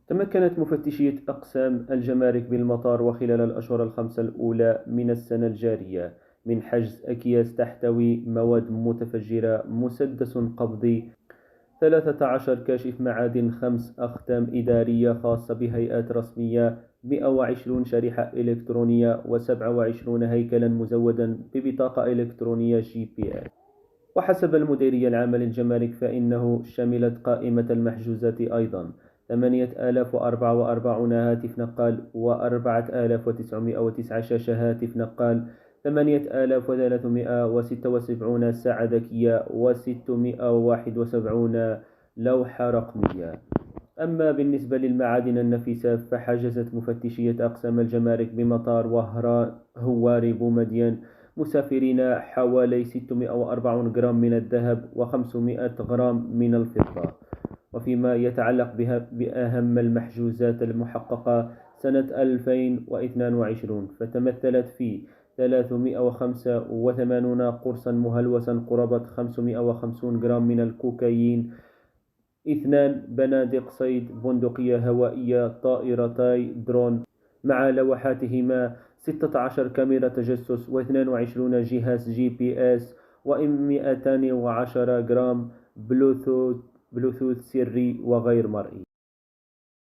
تمكنت مفتشية أقسام الجمارك بالمطار وخلال الأشهر الخمسة الأولى من السنة الجارية من حجز أكياس تحتوي مواد متفجرة، مسدس قبضي، 13 كاشف معادن، 5 أختام إدارية خاصة بهيئات رسمية، 120 شريحة إلكترونية، و27 هيكلا مزودا ببطاقة إلكترونية GPS. وحسب المديرية العامة للجمارك فإنه شملت قائمة المحجوزات أيضا 8044 هاتف نقال، و4909 شاشة هاتف نقال، 8376 ساعة ذكية، و671 لوحة رقمية. أما بالنسبة للمعادن النفيسة فحجزت مفتشية أقسام الجمارك بمطار هواري بومدين مسافرين حوالي 640 جرام من الذهب و500 غرام من الفضة. وفيما يتعلق بأهم المحجوزات المحققة سنة 2022 فتمثلت في 385 قرصا مهلوسا قرابة 550 جرام من الكوكايين، 2 بنادق صيد، بندقية هوائية، طائرتي درون مع لوحاتهما، 16 كاميرا تجسس، و22 جهاز GPS، و210 جرام بلوتوث سري وغير مرئي.